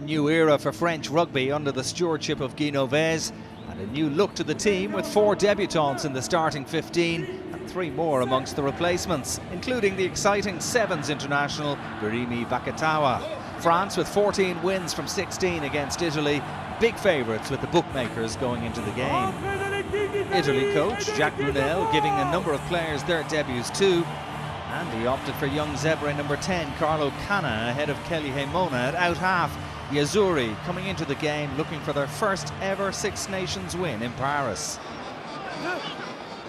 new era for French rugby under the stewardship of Guy Novès, and a new look to the team with 4 debutants in the starting 15 and 3 more amongst the replacements, including the exciting Sevens international Birimi Vakatawa. France with 14 wins from 16 against Italy, big favourites with the bookmakers going into the game. Italy coach Jacques Brunel giving a number of players their debuts too, and he opted for young Zebre number 10 Carlo Canna ahead of Kelly Hemona at out half. The Azzurri coming into the game looking for their first ever Six Nations win in Paris.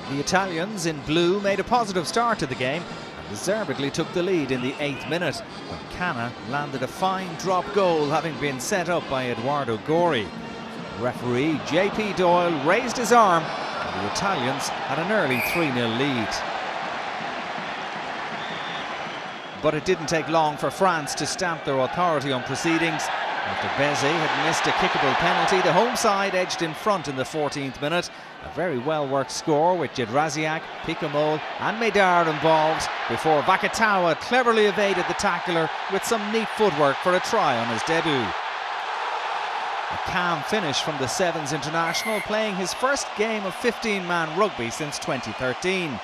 The Italians in blue made a positive start to the game and deservedly took the lead in the 8th minute when Canna landed a fine drop goal, having been set up by Eduardo Gori. Referee JP Doyle raised his arm and the Italians had an early 3-0 lead. But it didn't take long for France to stamp their authority on proceedings. After Bézé had missed a kickable penalty, the home side edged in front in the 14th minute. A very well-worked score with Jedraziak, Picamol and Médard involved before Vakatawa cleverly evaded the tackler with some neat footwork for a try on his debut. A calm finish from the Sevens international, playing his first game of 15-man rugby since 2013.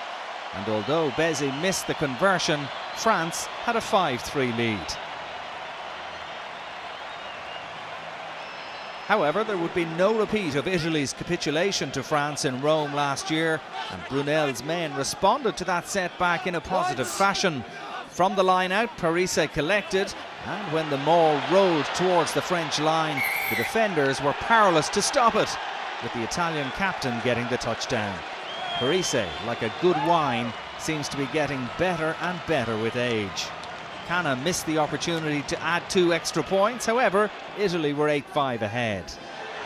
And although Bézé missed the conversion, France had a 5-3 lead. However, there would be no repeat of Italy's capitulation to France in Rome last year, and Brunel's men responded to that setback in a positive fashion. From the line out, Parise collected, and when the maul rolled towards the French line, the defenders were powerless to stop it, with the Italian captain getting the touchdown. Parise, like a good wine, seems to be getting better and better with age. Canna missed the opportunity to add 2 extra points, however, Italy were 8-5 ahead.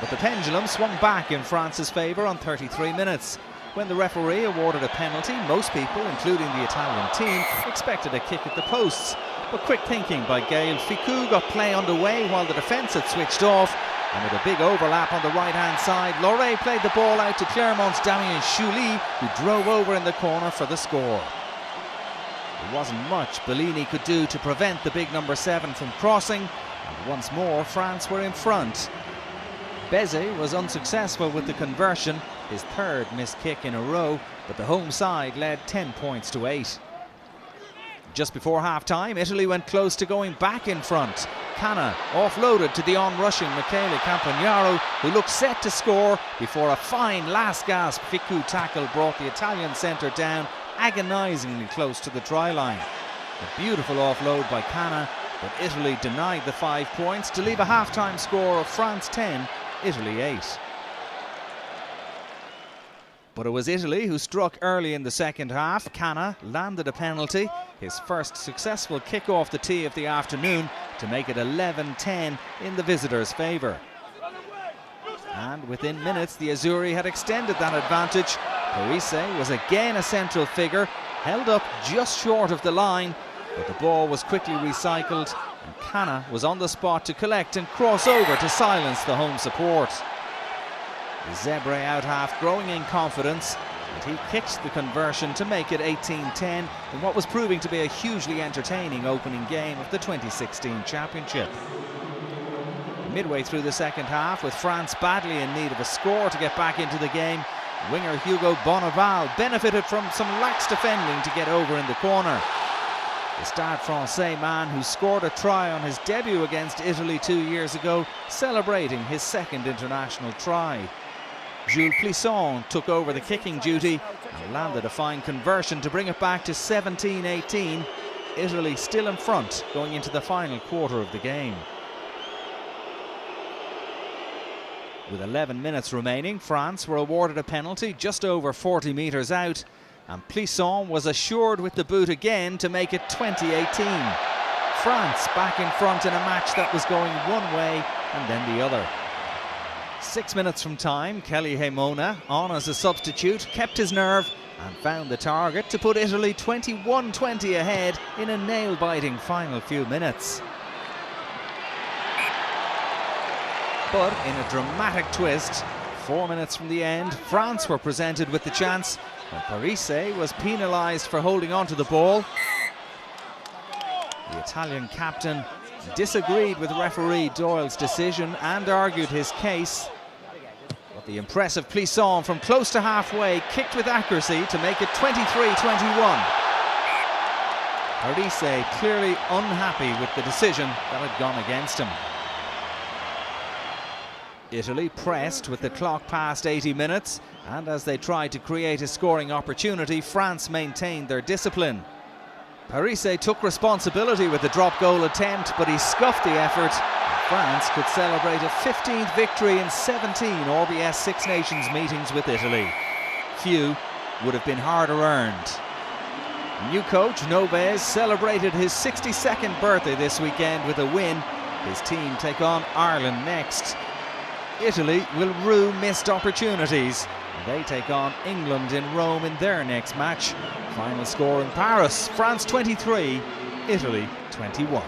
But the pendulum swung back in France's favour on 33 minutes. When the referee awarded a penalty, most people, including the Italian team, expected a kick at the posts. But quick thinking by Gaël Ficou got play underway while the defence had switched off. And with a big overlap on the right-hand side, Loré played the ball out to Clermont's Damien Chouli, who drove over in the corner for the score. There wasn't much Bellini could do to prevent the big number 7 from crossing, and once more France were in front. Bézé was unsuccessful with the conversion, his 3rd missed kick in a row, but the home side led 10 points to 8. Just before half-time, Italy went close to going back in front. Canna offloaded to the on-rushing Michele Campagnaro, who looked set to score before a fine last-gasp Ficou tackle brought the Italian centre down agonisingly close to the try line. A beautiful offload by Canna, but Italy denied the 5 points to leave a half-time score of France 10, Italy 8. But it was Italy who struck early in the second half. Canna landed a penalty, his first successful kick off the tee of the afternoon, to make it 11-10 in the visitors' favour. And within minutes, the Azzurri had extended that advantage. Parise was again a central figure, held up just short of the line, but the ball was quickly recycled, and Canna was on the spot to collect and cross over to silence the home support. The Zebre out half growing in confidence, and he kicked the conversion to make it 18-10 in what was proving to be a hugely entertaining opening game of the 2016 championship. Midway through the second half, with France badly in need of a score to get back into the game, winger Hugo Bonneval benefited from some lax defending to get over in the corner. The Stade Francais man who scored a try on his debut against Italy 2 years ago, celebrating his 2nd international try. Jules Plisson took over the kicking duty and landed a fine conversion to bring it back to 17-18. Italy still in front going into the final quarter of the game. With 11 minutes remaining, France were awarded a penalty just over 40 metres out, and Plisson was assured with the boot again to make it 20-18. France back in front in a match that was going one way and then the other. 6 minutes from time, Kelly Hemona, on as a substitute, kept his nerve and found the target to put Italy 21-20 ahead in a nail-biting final few minutes. But in a dramatic twist, 4 minutes from the end, France were presented with the chance when Parise was penalised for holding on to the ball. The Italian captain disagreed with referee Doyle's decision and argued his case. But the impressive Plisson from close to halfway kicked with accuracy to make it 23-21. Parise clearly unhappy with the decision that had gone against him. Italy pressed with the clock past 80 minutes, and as they tried to create a scoring opportunity, France maintained their discipline. Parise took responsibility with the drop goal attempt, but he scuffed the effort. France could celebrate a 15th victory in 17 RBS Six Nations meetings with Italy. Few would have been harder earned. New coach Noves celebrated his 62nd birthday this weekend with a win. His team take on Ireland next. Italy will rue missed opportunities. They take on England in Rome in their next match. Final score in Paris, France 23, Italy 21.